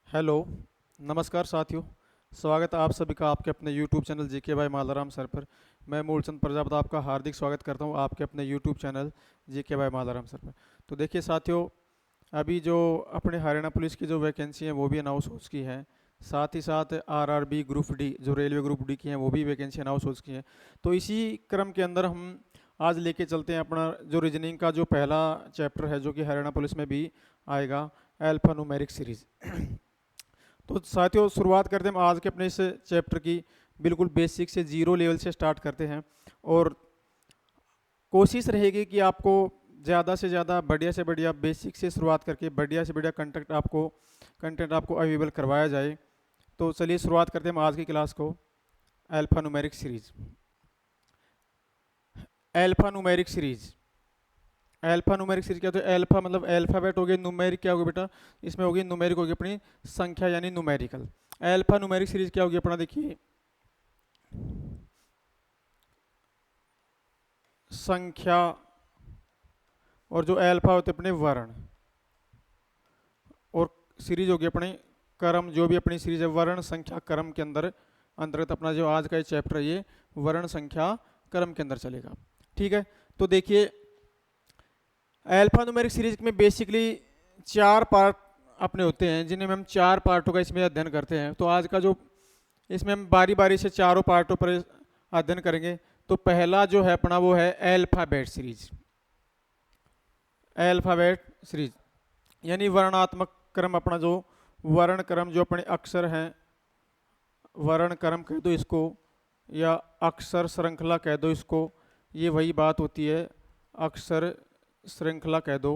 Hello, नमस्कार साथियों। स्वागत है आप सभी का आपके अपने YouTube channel GK by Malaram sir पर। मैं मूलचंद प्रजापति आपका हार्दिक स्वागत करता हूं आपके अपने YouTube channel GK by Malaram sir पर। तो देखिए साथियों, अभी जो अपने हरियाणा पुलिस की जो वैकेंसी है वो भी अनाउंस हो चुकी है। साथ ही साथ आरआरबी ग्रुप डी जो रेलवे ग्रुप डी की हैं वो भी वैकेंसी अनाउंस हो चुकी है। तो इसी क्रम के अंदर हम आज लेके चलते हैं अपना जो रीजनिंग का जो पहला चैप्टर है जो कि हरियाणा पुलिस में भी आएगा, अल्फा न्यूमेरिक सीरीज। तो साथियों, शुरुआत करते हैं हम आज के अपने इस चैप्टर की। बिल्कुल बेसिक से जीरो लेवल से स्टार्ट करते हैं और कोशिश रहेगी कि आपको ज़्यादा से ज़्यादा बढ़िया से बढ़िया बेसिक से शुरुआत करके बढ़िया से बढ़िया कंटेंट आपको अवेलेबल करवाया जाए। तो चलिए शुरुआत करते हैं हम आज की क्लास को। Alpha numeric series, alpha numeric series, alpha numeric series क्या होता है? अल्फा मतलब अल्फाबेट हो गया, न्यूमेरिक क्या होगा बेटा? इसमें होगी न्यूमेरिक होगी अपनी संख्या यानी न्यूमेरिकल। अल्फा न्यूमेरिक सीरीज क्या होगी अपना? देखिए, संख्या और जो अल्फा होते हैं अपने वर्ण, और सीरीज होगी अपने क्रम। जो भी अपनी सीरीज है वर्ण संख्या क्रम के अंदर अंतर्गत अपना जो आज का ये चैप्टर है ये वर्ण संख्या क्रम के अंदर चलेगा। ठीक है, तो देखिए अल्फा न्यूमेरिक सीरीज में बेसिकली चार पार्ट अपने होते हैं जिन्हें हम चार पार्टों का इसमें अध्ययन करते हैं। तो आज का जो इसमें हम बारी बारी से चारों पार्टों पर अध्ययन करेंगे। तो पहला जो है अपना वो है अल्फाबेट सीरीज। अल्फाबेट सीरीज यानी वर्णात्मक क्रम, अपना जो वर्ण क्रम जो अपने अक्षर हैं, वर्ण क्रम कह दो इसको या अक्षर श्रृंखला कह दो इसको, ये वही बात होती है। अक्षर श्रृंखला कह दो,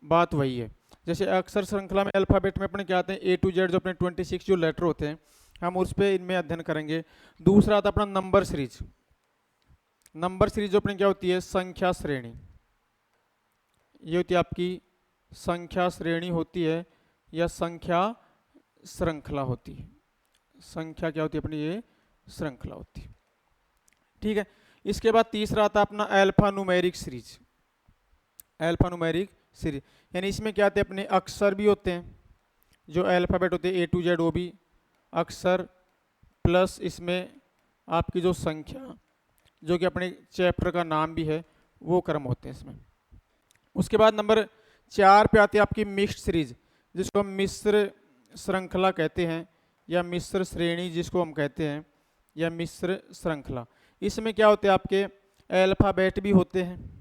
बात वही है। जैसे अक्षर श्रृंखला में अल्फाबेट में अपने क्या आते हैं? ए टू जेड जो अपने 26 जो लेटर होते हैं हम उस पर इनमें अध्ययन करेंगे। दूसरा आता अपना नंबर सीरीज। नंबर सीरीज जो अपनी क्या होती है? संख्या श्रेणी। ये होती है आपकी संख्या श्रेणी होती है या संख्या श्रृंखला होती है। संख्या क्या होती है अपनी? ये श्रृंखला होती है। ठीक है, इसके बाद तीसरा आता है अपना alpha numeric series. Alpha numeric series यानी इसमें क्या आते हैं? अपने अक्षर भी होते हैं, जो अल्फाबेट होते हैं ए टू जेड वो भी अक्षर, प्लस इसमें आपकी जो संख्या जो कि अपने चैप्टर का नाम भी है वो क्रम होते हैं इसमें। उसके बाद नंबर 4 पे आती है आपकी मिक्स्ड सीरीज, जिसको हम मिश्र श्रृंखला कहते हैं या मिश्र श्रेणी जिसको हम कहते हैं, या मिश्र श्रृंखला। इसमें क्या होते हैं? आपके अल्फाबेट भी होते हैं।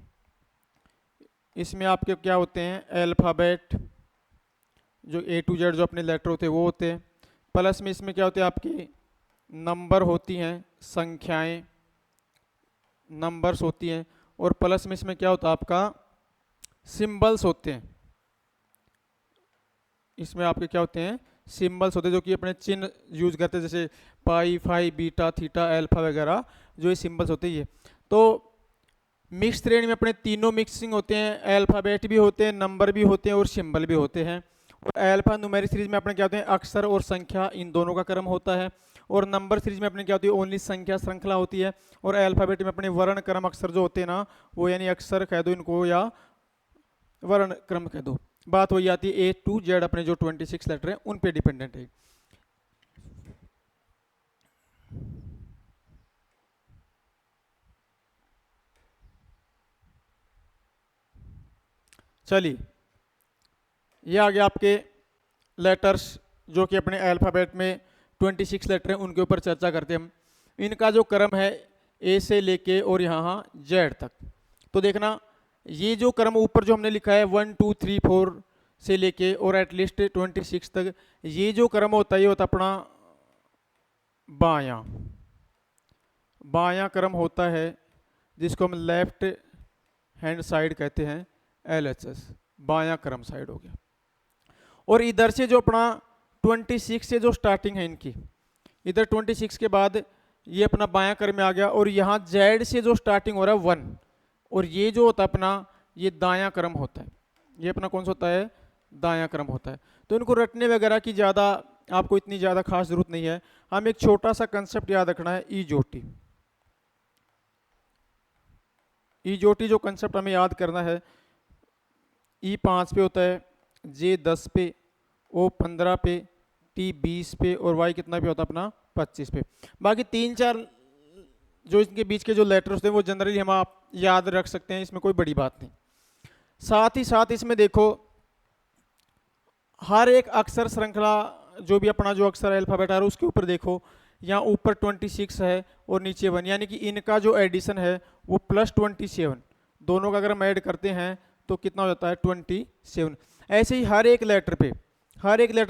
इसमें आपके क्या होते हैं? अल्फाबेट जो ए टू जेड जो अपने लेटर होते हैं वो होते हैं, प्लस में इसमें क्या होते हैं? आपकी नंबर होती हैं, संख्याएं नंबर्स होती हैं, और प्लस में इसमें क्या होता है? आपका सिंबल्स होते हैं। इसमें आपके क्या होते हैं? सिंबल्स होते हैं, जो कि अपने चिन्ह यूज करते हैं, जैसे पाई, फाई, बीटा, थीटा, अल्फा वगैरह जो ये सिंबल्स होते हैं ये। तो मिक्स श्रेणी में अपने तीनों मिक्सिंग होते हैं, अल्फाबेट भी होते हैं, नंबर भी होते हैं और सिंबल भी होते हैं। और अल्फा न्यूमेरिक सीरीज में अपने क्या होते हैं? अक्षर और संख्या इन दोनों का क्रम होता है। और नंबर सीरीज में अपने क्या होती है? ओनली संख्या श्रृंखला होती है। और अल्फाबेट में अपने वर्ण क्रम अक्षर जो होते हैं ना, वो यानी अक्षर कह दो इनको या वर्ण क्रम कह दो, बात वही आती है। ए टू जेड अपने जो 26 लेटर हैं उन पे डिपेंडेंट है। चलिए, ये आ गया आपके लेटर्स जो कि अपने अल्फाबेट में 26 लेटर हैं उनके ऊपर चर्चा करते हैं हम। इनका जो क्रम है ए से लेके और यहाँ जेड तक। तो देखना, ये जो क्रम ऊपर जो हमने लिखा है 1 2 3 4 से लेके और एटलीस्ट 26 तक, ये जो क्रम होता है ये होता अपना बायां। बायां क्रम होता है जिसको हम लेफ्ट हैंड साइड कहते हैं, LHS, बायां क्रम साइड हो गया। और इधर से जो अपना 26 से जो स्टार्टिंग है इनकी, इधर 26 के बाद ये अपना बायां क्रम में आ गया, और यहाँ जेड से जो स्टार्टिंग हो रहा है 1, और ये जो होता है अपना ये दायां क्रम होता है। ये अपना कौन सा होता है? दायां क्रम होता है। तो इनको रटने वगैरह की ज़्यादा आपको इतनी ज़्यादा खास जरूरत नहीं है। हम एक छोटा सा कंसेप्ट याद रखना है, ई जोटी। ई जोटी जो कंसेप्ट हमें याद करना है, ई 5 पे होता है, जे 10 पे, ओ 15 पे, टी 20 पे और वाई कितना पे होता है अपना 25 पे। बाकी 3-4 जो इनके बीच के जो लेटर होते हैं वो जनरली हम आप याद रख सकते हैं, इसमें कोई बड़ी बात नहीं। साथ ही साथ इसमें देखो हर एक अक्षर श्रृंखला जो भी अपना जो अक्षर अल्फाबेट है उसके ऊपर देखो, यहाँ ऊपर 26 है और नीचे 1, यानी कि इनका जो एडिशन है वो +27, दोनों का अगर हम ऐड करते हैं तो कितना हो जाता है 27। ऐसे ही हर एक लेटर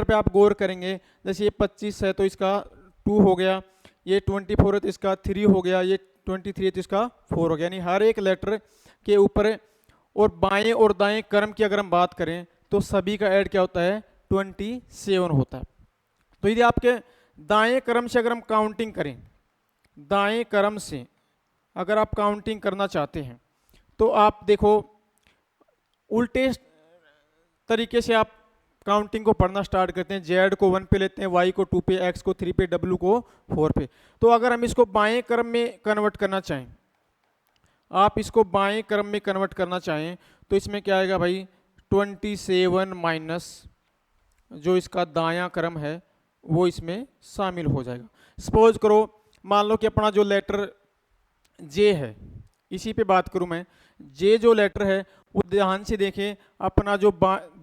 पे आप गौर करेंगे, जैसे ये 25 है तो इसका 2 हो गया, ये 24 है तो इसका 3 हो गया, ये 23 है तो इसका 4 हो गया, यानी हर एक लेटर के ऊपर। और बाएं और दाएं क्रम की अगर हम बात करें तो सभी का ऐड क्या होता है 27 होता है। तो यदि आपके दाएं क्रम से अगर हम काउंटिंग करें, दाएं क्रम से अगर आप काउंटिंग करना चाहते हैं तो आप देखो उल्टे तरीके से आप काउंटिंग को पढ़ना स्टार्ट करते हैं। जेड को 1 पे लेते हैं, वाई को 2 पे, एक्स को 3 पे, डब्ल्यू को 4 पे। तो अगर हम इसको बाएं क्रम में कन्वर्ट करना चाहें, आप इसको बाएं क्रम में कन्वर्ट करना चाहें तो इसमें क्या आएगा भाई 27 माइनस जो इसका दायां क्रम है वो इसमें शामिल हो जाएगा। सपोज करो मान लो कि अपना जो लेटर जे है, इसी पे बात करूं मैं, जे जो लेटर है वो ध्यान से देखें, अपना जो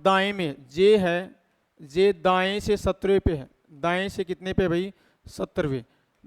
दाएं में जे है, जे दाएं से 17वें पे है, दाएं से कितने पे भाई 17वें,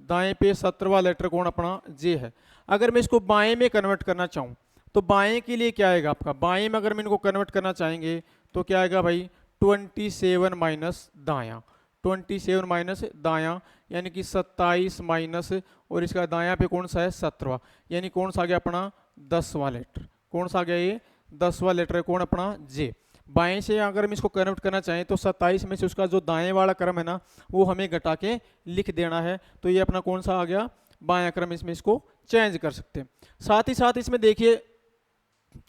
दाएं पे 17वां लेटर कौन अपना जे है। अगर मैं इसको बाएं में कन्वर्ट करना चाहूं तो बाएं के लिए क्या आएगा आपका, बाएं में अगर मैं इनको कन्वर्ट करना चाहेंगे तो क्या आएगा भाई 27 माइनस दायां, 27 माइनस दायां यानी कि 27 माइनस और इसका दायां पे कौन सा है 17वां, यानी कौन सा आ गया अपना 10वां लेटर, कौन सा आ गया ये 10वां लेटर है कौन अपना जे। बाएं से अगर हम इसको कन्वर्ट करना चाहें तो 27 में से उसका जो दाएं वाला क्रम है ना वो हमें घटा के लिख देना है, तो ये अपना कौन सा आ गया बायां क्रम, इसमें इसको चेंज कर सकते हैं। साथ ही साथ इसमें देखिए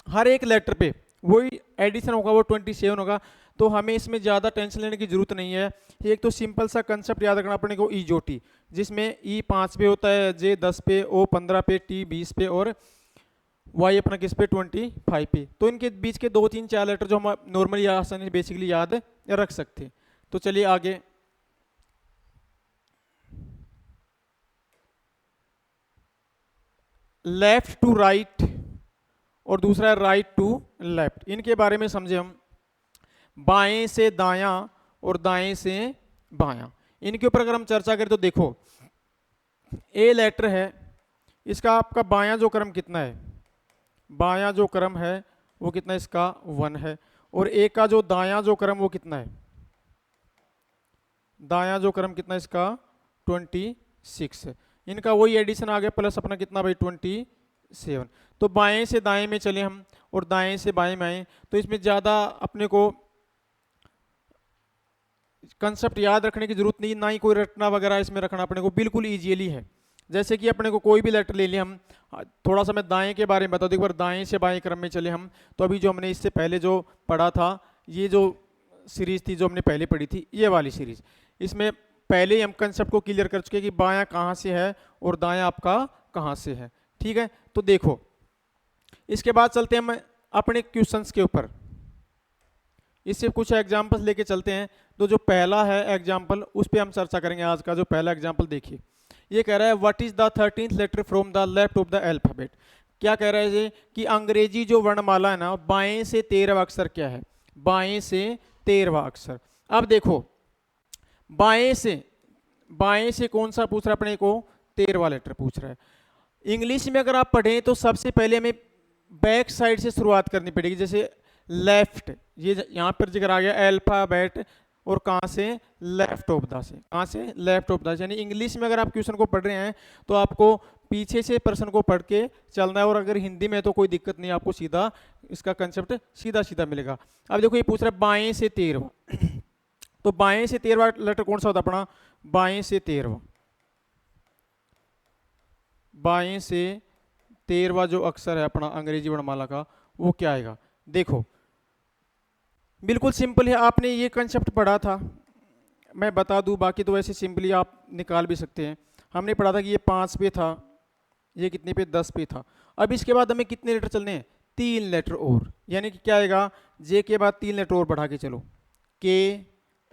हर एक लेटर पे वही एडिशन होगा, वो 27 होगा, तो हमें इसमें ज़्यादा टेंशन लेने की जरूरत नहीं है। एक तो सिंपल सा कंसेप्ट याद रखना अपने को, ई जो टी, जिसमें ई 5 पे होता है, जे 10 पे, ओ 15 पे, टी 20 पे और वाई अपना किस पे 25 पे। तो इनके बीच के 2-3-4 लेटर जो हम नॉर्मली आसानी बेसिकली याद रख सकते हैं। तो चलिए आगे, लेफ्ट टू राइट और दूसरा है राइट टू लेफ्ट, इनके बारे में समझे हम। बाएं से दायां और दाएं से बायां, इनके ऊपर अगर हम चर्चा करें तो देखो ए लेटर है, इसका आपका बायां जो क्रम कितना है, बायां जो क्रम है वो कितना, इसका 1 है, और ए का जो दायां जो क्रम वो कितना है, दायां जो क्रम कितना इसका 26 है। इनका वही एडिशन आ गया प्लस अपना कितना भाई 27। तो बाएं से दाएं में चले हम और दाएं से बाएं में आए तो इसमें ज़्यादा अपने को कंसेप्ट याद रखने की जरूरत नहीं, ना ही कोई रटना वगैरह इसमें रखना, अपने को बिल्कुल ईजिली है। जैसे कि अपने को कोई भी लेटर ले लिया, हम थोड़ा सा मैं दाएं के बारे में बता दूं, एक बार दाएं से बाएं क्रम में चले हम, तो अभी जो हमने इससे पहले जो पढ़ा था, ये जो सीरीज थी जो हमने पहले पढ़ी थी, ये वाली सीरीज, इसमें पहले ही हम कंसेप्ट को क्लियर कर चुके कि बायां कहाँ से है और दायां आपका कहाँ से है। ठीक है, तो देखो इसके बाद चलते हैं हम अपने क्वेश्चंस के ऊपर, इससे कुछ एग्जाम्पल्स लेके चलते हैं। तो जो पहला है एग्जाम्पल उस पर हम चर्चा करेंगे आज का। जो पहला एग्जाम्पल देखिए, ये कह रहा है what is the 13th letter from the left of the alphabet. क्या कह रहा है ये कि अंग्रेजी जो वर्णमाला है ना, बाएं से 13वां अक्षर क्या है, बाएं से 13वां अक्षर। अब देखो बाएं से कौन सा पूछ रहा है अपने को, 13वां लेटर पूछ रहा है। इंग्लिश में अगर आप पढ़ें तो सबसे पहले हमें बैक साइड से शुरुआत करनी पड़ेगी, जैसे लेफ्ट, ये यहाँ पर जिक्र आ गया अल्फाबेट, और कहाँ से लेफ्ट ऑफ द से, कहाँ से लेफ्ट ऑफ द। यानी इंग्लिश में अगर आप क्वेश्चन को पढ़ रहे हैं तो आपको पीछे से प्रश्न को पढ़ के चलना है, और अगर हिंदी में तो कोई दिक्कत नहीं, आपको सीधा इसका कंसेप्ट सीधा सीधा मिलेगा। अब देखो ये पूछ रहा है बाएं से 13वां, तो बाएं से 13वां लेटर कौन सा होता है अपना, बाएं से 13वां, बाएं से 13वां जो अक्षर है अपना अंग्रेजी वर्णमाला का वो क्या आएगा। देखो बिल्कुल सिंपल है, आपने ये कंसेप्ट पढ़ा था, मैं बता दूं, बाकी तो वैसे सिंपली आप निकाल भी सकते हैं। हमने पढ़ा था कि ये 5 पे था, ये कितने पे 10 पे था। अब इसके बाद हमें कितने लेटर चलने हैं, 3 लेटर और, यानी कि क्या आएगा जे के बाद 3 लेटर और बढ़ा के चलो, के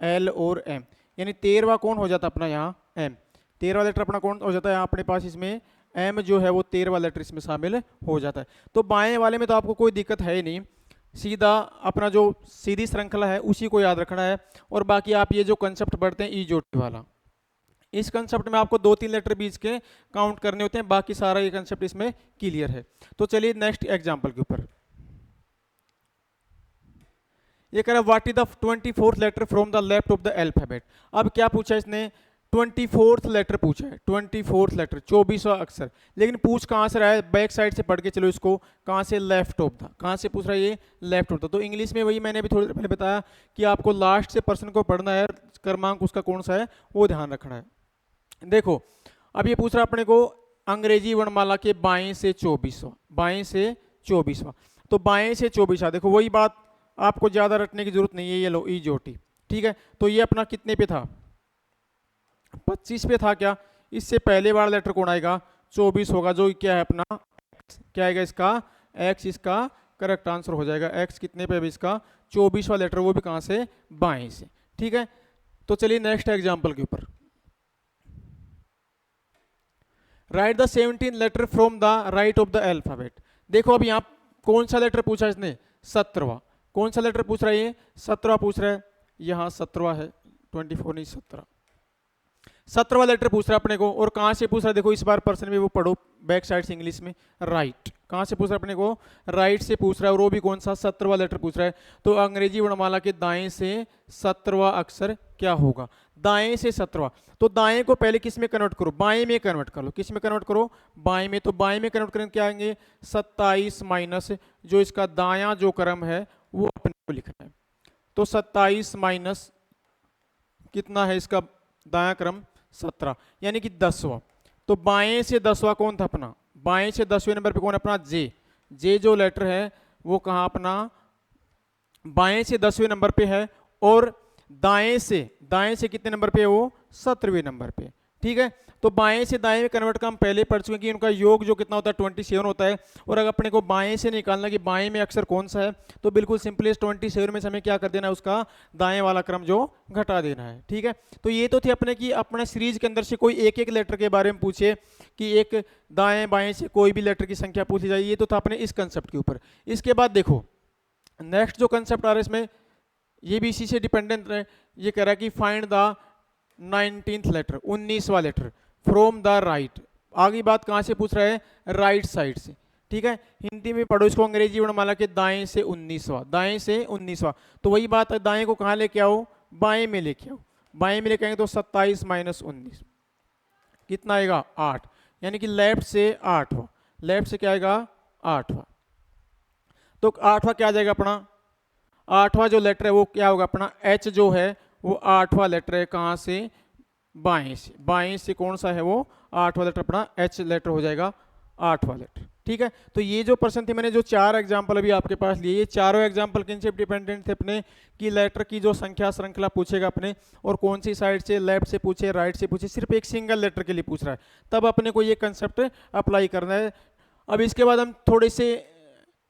एल और एम, यानी 13वां कौन हो जाता अपना यहाँ एम, 13वां लेटर अपना कौन हो जाता है यहाँ अपने पास, इसमें एम जो है वो 13वां लेटर इसमें शामिल हो जाता है। तो बाएं वाले में तो आपको कोई दिक्कत है ही नहीं, सीधा अपना जो सीधी श्रृंखला है उसी को याद रखना है। और बाकी आप ये जो कंसेप्ट पढ़ते हैं ईजोटी वाला, इस कंसेप्ट में आपको 2-3 लेटर बीच के काउंट करने होते हैं, बाकी सारा ये कंसेप्ट इसमें क्लियर है। तो चलिए नेक्स्ट एग्जांपल के ऊपर, ये कह रहा है what is the 24th letter from the left of the alphabet. अब क्या पूछा इसने, 24th लेटर पूछा है, 24th लेटर 24वां अक्षर, लेकिन पूछ कहाँ से रहा है, बैक साइड से पढ़ के चलो इसको, कहाँ से, लेफ्ट ऑफ द, कहाँ से पूछ रहा है ये, लेफ्ट ऑफ द। तो इंग्लिश में वही मैंने अभी थोड़ी देर पहले बताया कि आपको लास्ट से पर्सन को पढ़ना है, क्रमांक उसका कौन सा है वो ध्यान रखना है। देखो अब ये पूछ रहा है अपने को अंग्रेजी वर्णमाला के बाएं से 24वां, बाएं से 24वां, तो बाएं से 24वां, देखो वही बात, आपको ज्यादा रटने की जरूरत नहीं है, ये लो ईजोटी, ठीक है। तो ये अपना कितने पे था, 25 पे था क्या, इससे पहले वाला लेटर कौन आएगा, 24 होगा, जो क्या है अपना क्या आएगा इसका, एक्स इसका करेक्ट आंसर हो जाएगा। एक्स कितने पे, इसका 24वां लेटर, वो भी कहां से, बाएं से, ठीक है। तो चलिए नेक्स्ट एग्जांपल के ऊपर, right the 17 letter from the right of the alphabet. देखो अब यहाँ कौन सा लेटर पूछा इसने, 17वां, कौन सा लेटर पूछ रहा है ये, 17वां पूछ रहा है, यहाँ 17वां है, 24 नहीं 17वां लेटर पूछ रहा है अपने को। और कहाँ से पूछ रहा है, देखो इस बार पर्सन में वो पढ़ो बैक साइड से इंग्लिश में, राइट, कहाँ से पूछ रहा है अपने को, राइट से पूछ रहा है, और वो भी कौन सा, 17वां लेटर पूछ रहा है। तो अंग्रेजी वर्णमाला के दाएं से 17वां अक्षर क्या होगा, दाएं से 17वां, तो दाएं को पहले किस में कन्वर्ट करो, बाएं में कन्वर्ट कर लो, किस में कन्वर्ट करो, बाएं में। तो बाएं में कन्वर्ट करेंगे क्या आएंगे, 27 माइनस जो इसका दायां जो क्रम है वो अपने को लिखना है। तो 27 माइनस कितना है इसका दायां क्रम, 17, यानी कि 10वां। तो बाएं से 10वां कौन था अपना, बाएं से 10वें नंबर पे कौन है अपना, जे, जे जो लेटर है वो कहां अपना बाएं से 10वें नंबर पे है, और दाएं से कितने नंबर पे है वो, 17वें नंबर पे, ठीक है। तो बाएं से दाएं में कन्वर्ट का हम पहले पढ़ चुके हैं कि उनका योग जो कितना होता है 27 होता है। और अगर अपने को बाएं से निकालना कि बाएं में अक्षर कौन सा है, तो बिल्कुल सिंपली 27 में से हमें क्या कर देना है, उसका दाएं वाला क्रम जो घटा देना है, ठीक है। तो ये तो थे अपने की अपने सीरीज के अंदर से कोई एक एक लेटर के बारे में पूछे कि एक दाएं बाएं से कोई भी लेटर की संख्या पूछी जाए, ये तो था अपने इस कंसेप्ट के ऊपर। इसके बाद देखो नेक्स्ट जो कंसेप्ट आ रहा है इसमें, ये भी इसी से डिपेंडेंट है। ये कह रहा है कि फाइंड द 19th लेटर, 19वां लेटर फ्रॉम द राइट। आगे बात कहां से पूछ रहा है, राइट साइड से, ठीक है। हिंदी में पढ़ो इसको, अंग्रेजी वर्णमाला के दाएं से 19वां, दाएं से 19वां। तो वही बात है, दाएं को कहां लेके आओ, बाएं में लेके आओ, बाएं में लेके आएंगे तो 27 माइनस 19 कितना आएगा, 8, यानी कि लेफ्ट से 8वां, लेफ्ट से क्या आएगा 8वां। तो 8वां क्या आ जाएगा अपना, 8वां जो लेटर है वो क्या होगा अपना, एच जो है वो 8वां लेटर है, कहां से, बाएं से, बाएं से कौन सा है वो 8वां लेटर अपना एच लेटर हो जाएगा, 8वां लेटर, ठीक है। तो ये जो पर्सन थे, मैंने जो 4 एग्जांपल अभी आपके पास लिए, ये चारों एग्जांपल किन से डिपेंडेंट थे अपने, कि लेटर की जो संख्या श्रृंखला पूछेगा अपने, और कौन सी साइड से, लेफ्ट से पूछे, राइट से पूछे, सिर्फ एक सिंगल लेटर के लिए पूछ रहा है, तब अपने को ये कंसेप्ट अप्लाई करना है। अब इसके बाद हम थोड़े से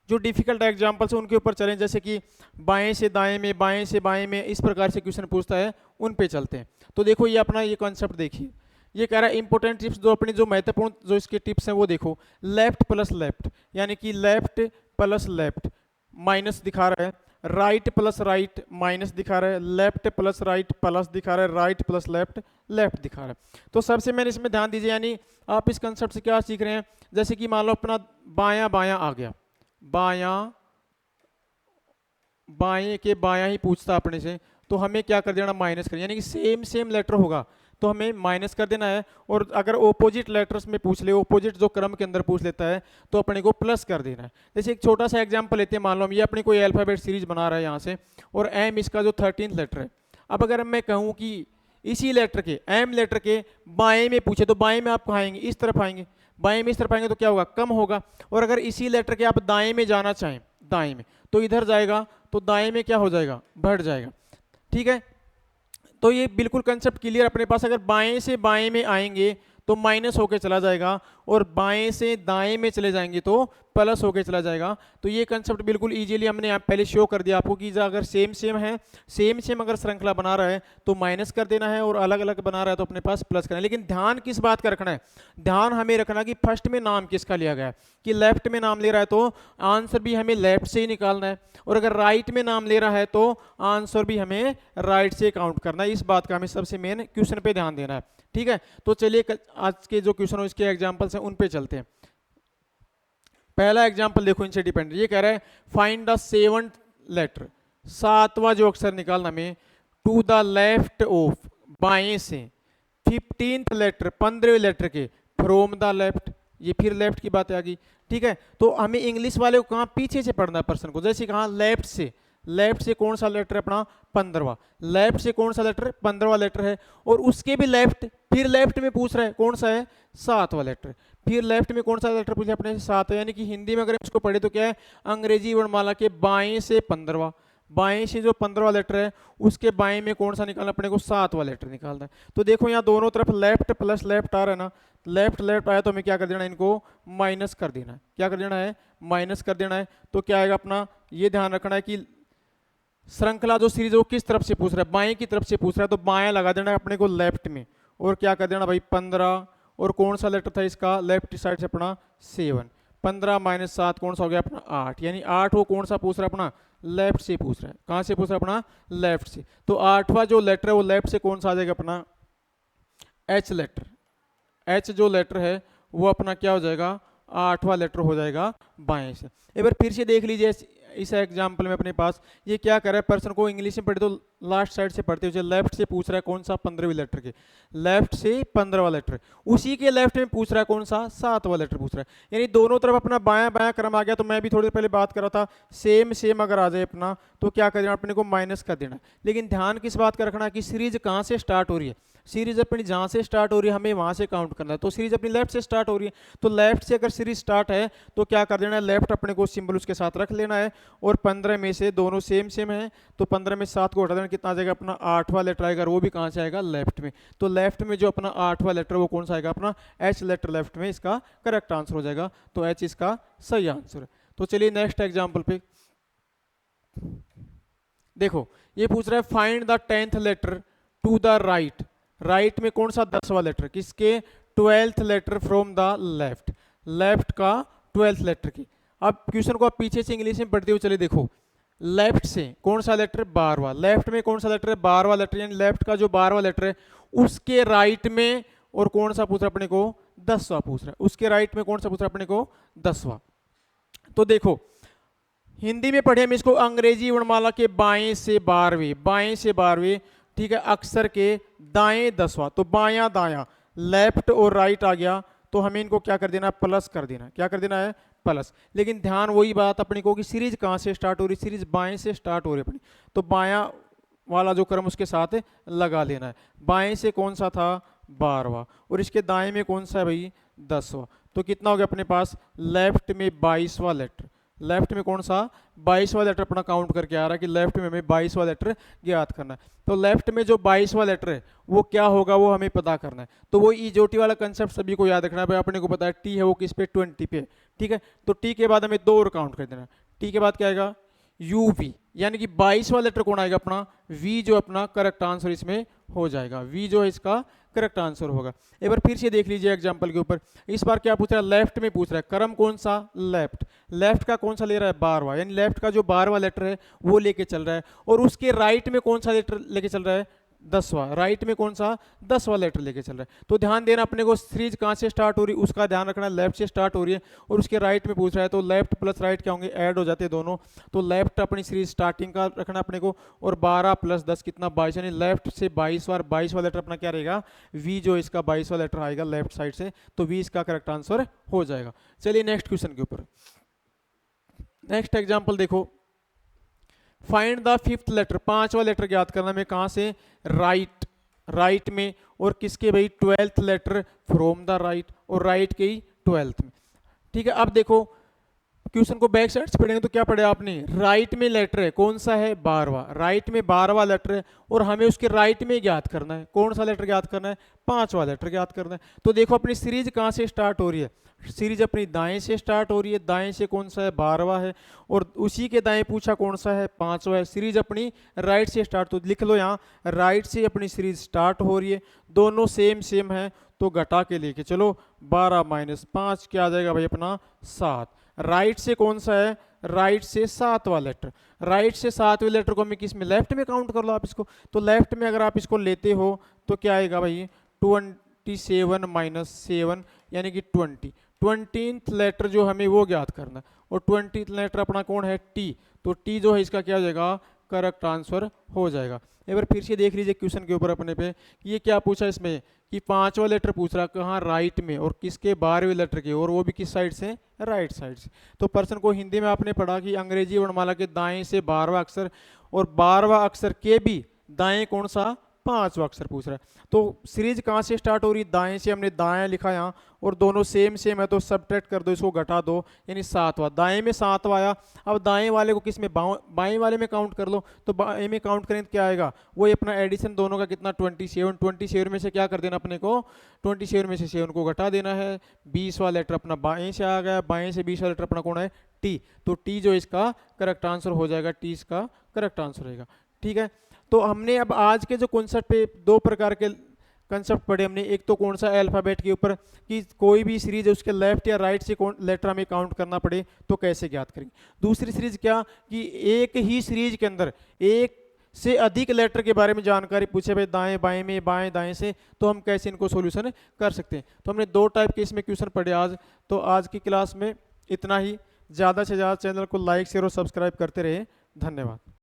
जो डिफिकल्ट एग्जाम्पल्स हैं उनके ऊपर चलें, जैसे कि बाएं से दाएं में, बाएं से बाएं में, इस प्रकार से क्वेश्चन पूछता है, उन पे चलते हैं। तो देखो ये अपना ये कॉन्सेप्ट देखिए, ये कह रहा है इंपॉर्टेंट टिप्स, जो अपनी जो महत्वपूर्ण जो इसके टिप्स हैं वो देखो। लेफ्ट प्लस लेफ्ट, यानी कि लेफ्ट प्लस लेफ्ट माइनस दिखा रहा है, राइट प्लस राइट माइनस दिखा रहा है, लेफ्ट प्लस राइट प्लस दिखा रहा है, राइट प्लस लेफ्ट लेफ्ट दिखा रहा है। तो सबसे मैंने इसमें ध्यान दीजिए, यानी आप इस कंसेप्ट से क्या सीख रहे हैं, जैसे कि मान लो अपना बायां बायां आ गया, बायां बाएं के बायां ही पूछता अपने से, तो हमें क्या कर देना, माइनस कर, यानी कि सेम सेम लेटर होगा तो हमें माइनस कर देना है। और अगर ओपोजिट लेटर्स में पूछ ले, ओपोजिट जो क्रम के अंदर पूछ लेता है, तो अपने को प्लस कर देना है। जैसे एक छोटा सा एग्जांपल लेते हैं, मान लो हम ये अपनी कोई अल्फाबेट सीरीज बना रहा है यहाँ से, और एम इसका जो 13th लेटर है। अब अगर मैं कहूँ कि इसी लेटर के, एम लेटर के बाएं में पूछे, तो बाएं में आप कहाँ आएंगे, इस तरफ आएंगे, बाएं में इस तरफ आएंगे तो क्या होगा, कम होगा। और अगर इसी लेटर के आप दाएं में जाना चाहें, दाएं में, तो इधर जाएगा, तो दाएं में क्या हो जाएगा, बढ़ जाएगा, ठीक है। तो ये बिल्कुल कंसेप्ट क्लियर अपने पास। अगर बाएं से बाएं में आएंगे तो माइनस होके चला जाएगा, और बाएं से दाएं में चले जाएंगे तो प्लस होके चला जाएगा। तो ये कंसेप्ट बिल्कुल इजीली हमने यहाँ पहले शो कर दिया आपको कि अगर सेम सेम है, सेम सेम अगर श्रृंखला बना रहा है तो माइनस कर देना है, और अलग अलग बना रहा है तो अपने पास प्लस करना है। लेकिन ध्यान किस बात का रखना है, ध्यान हमें रखना कि फर्स्ट में नाम किसका लिया गया है, कि लेफ्ट में नाम ले रहा है तो आंसर भी हमें लेफ्ट से ही निकालना है, और अगर राइट में नाम ले रहा है तो आंसर भी हमें राइट से काउंट करना है। इस बात का हमें सबसे मेन क्वेश्चन पे ध्यान देना है, ठीक है। तो चलिए आज के जो क्वेश्चन हो इसके एग्जांपल्स हैं उन पे चलते हैं। पहला एग्जांपल देखो, इनसे डिपेंडेंट, ये कह रहा है फाइंड द सेवंथ लेटर, सातवां जो अक्षर निकालना हमें, टू द लेफ्ट ऑफ, बाएं से, 15th लेटर, 15वें लेटर के, फ्रॉम द लेफ्ट, ये फिर लेफ्ट की बात आ गई, ठीक है। तो हमें इंग्लिश वाले को कहाँ पीछे से पढ़ना है पर्सन को, जैसे कहा लेफ्ट से, लेफ्ट से कौन सा लेटर है अपना 15वां, लेफ्ट से कौन सा लेटर 15वां लेटर है, और उसके भी लेफ्ट, फिर लेफ्ट में पूछ रहा है कौन सा है 7वां लेटर, फिर लेफ्ट में कौन सा लेटर पूछा अपने 7, यानी कि हिंदी में अगर इसको पढ़े तो क्या है, अंग्रेजी वर्णमाला के बाएं से 15वां, बाएं से जो 15वां लेटर है उसके बाएं में कौन सा निकालना अपने को 7वां लेटर निकालना है। तो देखो यहाँ दोनों तरफ लेफ्ट प्लस लेफ्ट आ रहा है ना, लेफ्ट लेफ्ट आया तो हमें क्या कर देना है, इनको माइनस कर देना है, क्या कर देना है, माइनस कर देना है। तो क्या आएगा अपना, ये ध्यान रखना है कि श्रृंखला जो सीरीज है वो किस तरफ से पूछ रहा है, बाएं की तरफ से पूछ रहा है, तो बाएं लगा देना है अपने को लेफ्ट में, और क्या कर देना भाई 15, और कौन सा लेटर था इसका लेफ्ट साइड से अपना 7, 15 माइनस 7 कौन सा हो गया अपना 8, यानी 8 वो कौन सा पूछ रहा है अपना लेफ्ट से पूछ रहा है, कहां से पूछ रहा है अपना लेफ्ट से। तो 8वां जो लेटर है वो लेफ्ट से कौन सा आ जाएगा अपना एच लेटर, एच जो लेटर है वो अपना क्या हो जाएगा 8वां लेटर हो जाएगा बाएं से। एक बार फिर से देख लीजिए इस एग्जाम्पल में अपने पास ये क्या कर रहा है, पर्सन को इंग्लिश में पढ़े तो लास्ट साइड से पढ़ते हुए लेफ्ट से पूछ रहा है कौन सा 15वें लेटर के, लेफ्ट से 15वां लेटर, उसी के लेफ्ट में पूछ रहा है कौन सा 7वां लेटर पूछ रहा है, यानी दोनों तरफ अपना बायां बायां क्रम आ गया। तो मैं भी थोड़ी देर पहले बात कर रहा था सेम सेम अगर आ जाए अपना तो क्या कर देना अपने को माइनस कर देना। लेकिन ध्यान किस बात का रखना कि सीरीज कहाँ से स्टार्ट हो रही है, सीरीज अपनी जहाँ से स्टार्ट हो रही है हमें वहाँ से काउंट करना है। तो सीरीज अपनी लेफ्ट से स्टार्ट हो रही है, तो लेफ्ट से अगर सीरीज स्टार्ट है तो क्या कर देना है, लेफ्ट अपने को सिंबल उसके साथ रख लेना है, और 15 में से दोनों सेम सेम है तो 15 में 7 को हटा देना, कितना आ जाएगा अपना 8वां लेटर आएगा, वो भी कहाँ से आएगा लेफ्ट में। तो लेफ्ट में जो अपना 8वां लेटर वो कौन सा आएगा अपना एच लेटर, लेफ्ट में इसका करेक्ट आंसर हो जाएगा। तो एच इसका सही आंसर है। तो चलिए नेक्स्ट एग्जाम्पल पे देखो, ये पूछ रहा है find the 10th letter to the right, right में कौन सा 10वां लेटर, किसके 12th letter from the left, left का 12th लेटर की। अब क्वेश्चन को आप पीछे से इंग्लिश में पढ़ते हुए चले देखो, लेफ्ट से कौन सा लेटर 12वां, लेफ्ट में कौन सा लेटर है 12वां लेटर, यानी लेफ्ट का जो 12वां लेटर है उसके राइट में, और कौन सा पूछ रहा है अपने को 10वां पूछ रहा है, उसके राइट में कौन सा पूछ रहा है अपने को 10वां। तो देखो हिंदी में पढ़े हम इसको अंग्रेजी वर्णमाला के बाएं से 12वें, बाएं से 12वें, ठीक है, अक्षर के दाएं 10वां, तो बायां दायां लेफ्ट और राइट आ गया, तो हमें इनको क्या कर देना है प्लस कर देना, क्या कर देना है प्लस। लेकिन ध्यान वही बात अपने को कि सीरीज कहाँ से स्टार्ट हो रही, सीरीज बाएं से स्टार्ट हो रही अपनी, तो बायां वाला जो क्रम उसके साथ लगा लेना है। बाएं से कौन सा था 12वां, और इसके दाएं में कौन सा है भाई 10वां, तो कितना हो गया अपने पास लेफ्ट में 22वां लेटर, लेफ्ट में कौन सा 22वां लेटर अपना काउंट करके आ रहा है कि लेफ्ट में हमें 22वां लेटर ज्ञात करना है। तो लेफ्ट में जो 22वां लेटर है वो क्या होगा वो हमें पता करना है। तो वो इजोटी वाला कंसेप्ट सभी को याद रखना है भाई, अपने को पता है टी है वो किस पे 20 पे, ठीक है। तो टी के बाद हमें 2 और काउंट कर देना, टी के बाद क्या आएगा यू वी, यानी कि 22वां लेटर कौन आएगा अपना वी, जो अपना करेक्ट आंसर इसमें हो जाएगा, वी जो है इसका करेक्ट आंसर होगा। एक बार फिर से देख लीजिए एग्जांपल के ऊपर, इस बार क्या पूछ रहा है लेफ्ट में पूछ रहा है, क्रम कौन सा लेफ्ट, लेफ्ट का कौन सा ले रहा है 12वां, यानी लेफ्ट का जो 12वां लेटर है वो लेके चल रहा है, और उसके राइट में कौन सा लेटर लेके चल रहा है 10वां, राइट में कौन सा 10वां लेटर लेके चल रहा है। तो ध्यान देना अपने को सीरीज कहाँ से स्टार्ट हो रही है उसका ध्यान रखना, लेफ्ट से स्टार्ट हो रही है और उसके राइट में पूछ रहा है, तो लेफ्ट प्लस राइट क्या होंगे ऐड हो जाते हैं दोनों, तो लेफ्ट अपनी सीरीज स्टार्टिंग का रखना अपने को, और 12 + 10 कितना 22, यानी लेफ्ट से 22वां लेटर अपना क्या रहेगा वी, जो इसका 22वां लेटर आएगा लेफ्ट साइड से, तो वी इसका करेक्ट आंसर हो जाएगा। चलिए नेक्स्ट क्वेश्चन के ऊपर, नेक्स्ट एग्जाम्पल देखो, फाइंड द 5th लेटर, 5वां लेटर ज्ञात करना में कहां से राइट, राइट में, और किसके भाई 12th letter from the right, और राइट के ही 12th में, ठीक है। अब देखो क्वेश्चन को बैक साइड से पढ़ेंगे तो क्या पढ़े आपने, राइट में लेटर है, कौन सा है 12वां, राइट में 12वां लेटर है और हमें उसके राइट में ज्ञात करना है, कौन सा लेटर ज्ञात करना है, 5वां लेटर ज्ञात करना है। तो देखो अपनी सीरीज कहाँ से स्टार्ट हो रही है, सीरीज अपनी दाएं से स्टार्ट हो रही है, दाएं से कौन सा है 12वां है और उसी के दाएं पूछा कौन सा है 5वां है। सीरीज अपनी राइट से स्टार्ट, तो लिख लो यहाँ राइट से अपनी सीरीज स्टार्ट हो रही है, दोनों सेम सेम है तो घटा के लेके चलो 12 माइनस 5 क्या आ जाएगा भाई अपना 7। राइट से कौन सा है, राइट से 7वां लेटर, राइट से 7वें लेटर को हमें किस में, लेफ्ट में काउंट कर लो आप इसको, तो लेफ्ट में अगर आप इसको लेते हो तो क्या आएगा भाई 27 माइनस 7 यानी कि 20th लेटर जो हमें वो ज्ञात करना है और 20th लेटर अपना कौन है टी, तो टी जो है इसका क्या हो जाएगा करेक्ट आंसर हो जाएगा। एक बार फिर से देख लीजिए क्वेश्चन के ऊपर अपने पे कि ये क्या पूछा इसमें कि 5वां लेटर पूछ रहा कहाँ राइट में और किसके 12वें लेटर के और वो भी किस साइड से, राइट साइड से। तो पर्सन को हिंदी में आपने पढ़ा कि अंग्रेजी वर्णमाला के दाएं से 12वां अक्षर और 12वां अक्षर के भी दाएं कौन सा 5वां अक्षर पूछ रहा है। तो सीरीज कहाँ से स्टार्ट हो रही है, दाएं से, हमने दाएं लिखा यहाँ और दोनों सेम सेम है तो सब्ट्रैक्ट कर दो, इसको घटा दो यानी 7वां, दाएं में 7वां आया। अब दाएं वाले को किस में, बाएं वाले में काउंट कर लो, तो बाएं में काउंट करें तो क्या आएगा वही अपना एडिशन दोनों का कितना 27 में से क्या कर देना अपने को 27 में से 7 को घटा देना है, 20वां लेटर अपना बाएं से आ गया, बाएं से 20वां लेटर अपना कौन है टी, तो टी जो इसका करेक्ट आंसर हो जाएगा, टी इसका करेक्ट आंसर रहेगा। ठीक है, तो हमने अब आज के जो कॉन्सेप्ट पे दो प्रकार के कंसेप्ट पढ़े हमने, एक तो कौन सा अल्फाबेट के ऊपर कि कोई भी सीरीज है उसके लेफ्ट या राइट से कौन लेटर हमें काउंट करना पड़े तो कैसे ज्ञात करेंगे। दूसरी सीरीज क्या कि एक ही सीरीज के अंदर एक से अधिक लेटर के बारे में जानकारी पूछे भाई दाएं बाएं में, बाएं दाएं से, तो हम कैसे इनको सॉल्यूशन कर सकते हैं। तो हमने दो टाइप के इसमें क्वेश्चन पढ़े आज। तो आज की क्लास में इतना ही, ज़्यादा से ज़्यादा चैनल को लाइक शेयर और सब्सक्राइब करते रहे। धन्यवाद।